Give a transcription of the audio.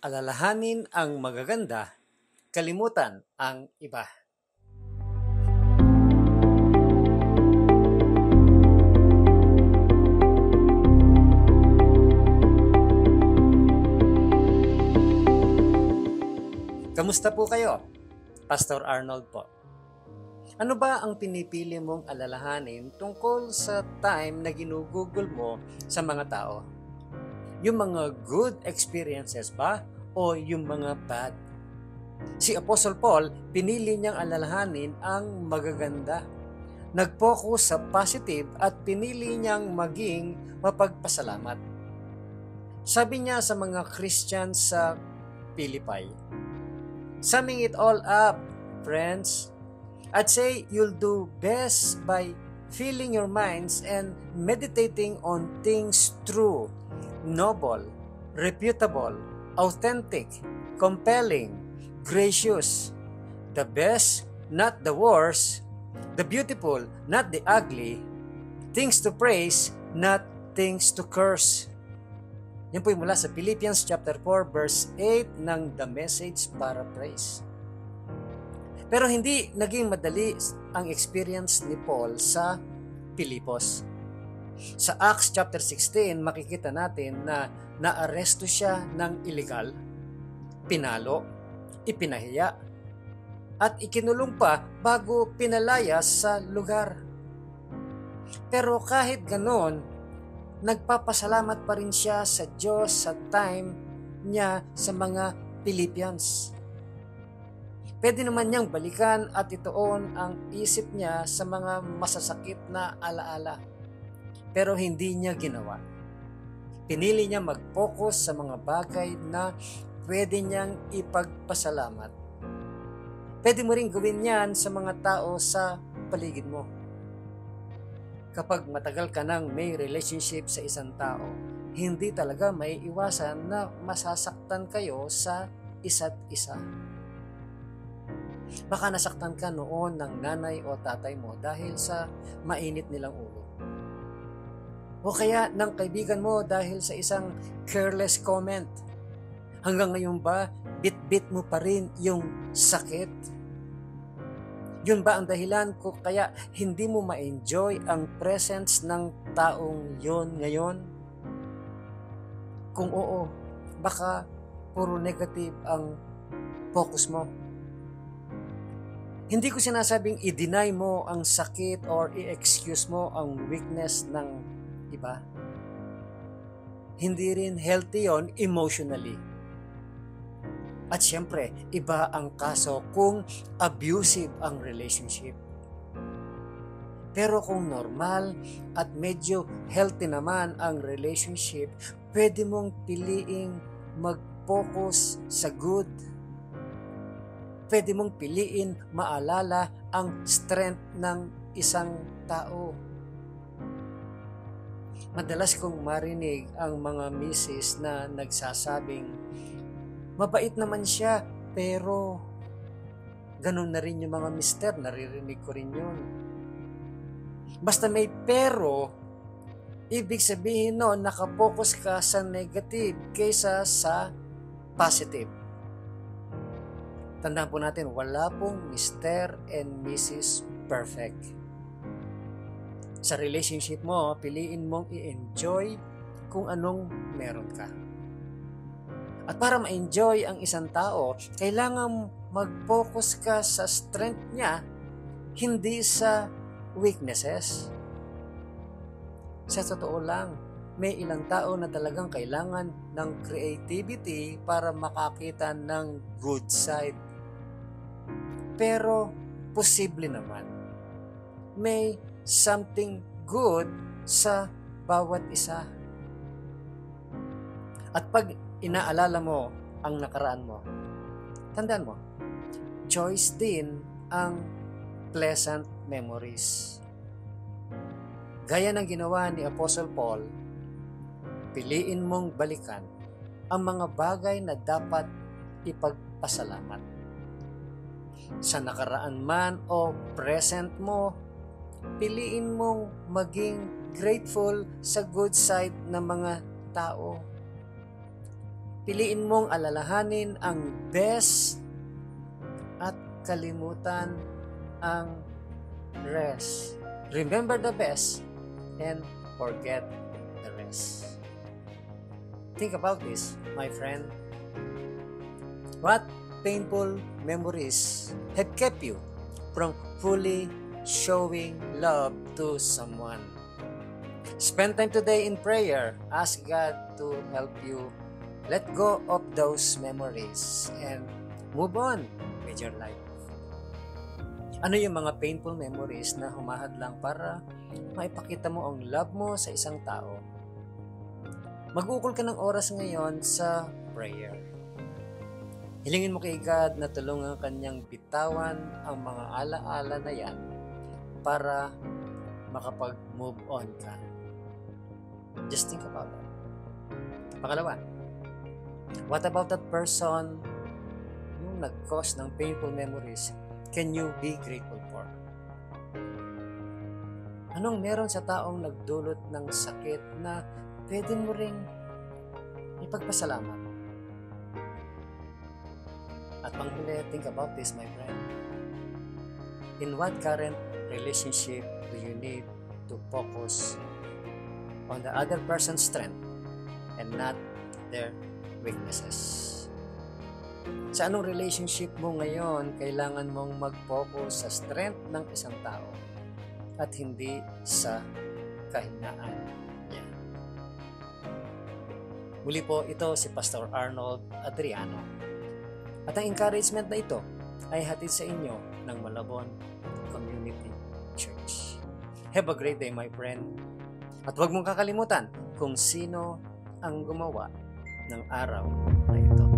Alalahanin ang magaganda, kalimutan ang iba. Kamusta po kayo? Pastor Arnold po. Ano ba ang pinipili mong alalahanin tungkol sa time na ginugugol mo sa mga tao? Yung mga good experiences ba o yung mga bad? Si Apostle Paul, pinili niyang alalahanin ang magaganda. Nag-focus sa positive at pinili niyang maging mapagpasalamat. Sabi niya sa mga Christians sa Philippi, summing it all up, friends, I'd say you'll do best by filling your minds and meditating on things true, noble, reputable, authentic, compelling, gracious, the best, not the worst, the beautiful, not the ugly, things to praise, not things to curse. Yan po yung mula sa Philippians chapter 4 verse 8 ng The Message Paraphrase. Pero hindi naging madali ang experience ni Paul sa Pilipos. Sa Acts chapter 16, makikita natin na naaresto siya ng illegal, pinalo, ipinahiya, at ikinulong pa bago pinalayas sa lugar. Pero kahit ganon, nagpapasalamat pa rin siya sa Diyos sa time niya sa mga Philippians. Pwede naman niyang balikan at ituon ang isip niya sa mga masasakit na alaala. Pero hindi niya ginawa. Pinili niya mag-focus sa mga bagay na pwede niyang ipagpasalamat. Pwede mo rin gawin yan sa mga tao sa paligid mo. Kapag matagal ka nang may relationship sa isang tao, hindi talaga may iwasan na masasaktan kayo sa isa't isa. Baka nasaktan ka noon ng nanay o tatay mo dahil sa mainit nilang ulo. O kaya ng kaibigan mo dahil sa isang careless comment. Hanggang ngayon ba, bit-bit mo pa rin yung sakit? Yun ba ang dahilan kung kaya hindi mo ma-enjoy ang presence ng taong yon ngayon? Kung oo, baka puro negative ang focus mo. Hindi ko sinasabing i-deny mo ang sakit or i-excuse mo ang weakness ng iba. Hindi rin healthy yon emotionally. At syempre, iba ang kaso kung abusive ang relationship. Pero kung normal at medyo healthy naman ang relationship, pwede mong piliing mag-focus sa good. Pwede mong piliin maalala ang strength ng isang tao. Madalas kong marinig ang mga misis na nagsasabing, mabait naman siya, pero ganun na rin yung mga mister, naririnig ko rin yun. Basta may pero, ibig sabihin no, nakapokus ka sa negative kaysa sa positive. Tandaan po natin, wala pong Mr. and Mrs. Perfect. Sa relationship mo, piliin mong i-enjoy kung anong meron ka. At para ma-enjoy ang isang tao, kailangan mag-focus ka sa strength niya, hindi sa weaknesses. Sa totoo lang, may ilang tao na talagang kailangan ng creativity para makakita ng good side. Pero, posible naman. May something good sa bawat isa. At pag inaalala mo ang nakaraan mo, tandaan mo, choice din ang pleasant memories. Gaya ng ginawa ni Apostle Paul, piliin mong balikan ang mga bagay na dapat ipagpasalamat. Sa nakaraan man o present mo, piliin mong maging grateful sa good side ng mga tao. piliin mong alalahanin ang best at kalimutan ang rest. Remember the best and forget the rest. Think about this, my friend. What painful memories have kept you from fully showing love to someone? Spend time today in prayer. Ask God to help you let go of those memories and move on with your life. Ano yung mga painful memories na humahadlang para maipakita mo ang love mo sa isang tao? Mag-ukol ka ng oras ngayon sa prayer. Hilingin mo kay God na tulungan kanyang bitawan ang mga alaala na yan para makapag-move on ka. Just think about that. Pangalawa, what about that person yung nag-cause ng painful memories can you be grateful for? Anong meron sa taong nagdulot ng sakit na pwede mo ring ipagpasalamat? At panghuli, think about this, my friend. In what current relationship do you need to focus on the other person's strength and not their weaknesses? Sa anong relationship mo ngayon, kailangan mong mag-focus sa strength ng isang tao at hindi sa kahinaan niya. Muli po, ito si Pastor Arnold Adriano. At ang encouragement na ito ay hatid sa inyo ng Malabon Community Church. Have a great day, my friend. At huwag mong kakalimutan kung sino ang gumawa ng araw na ito.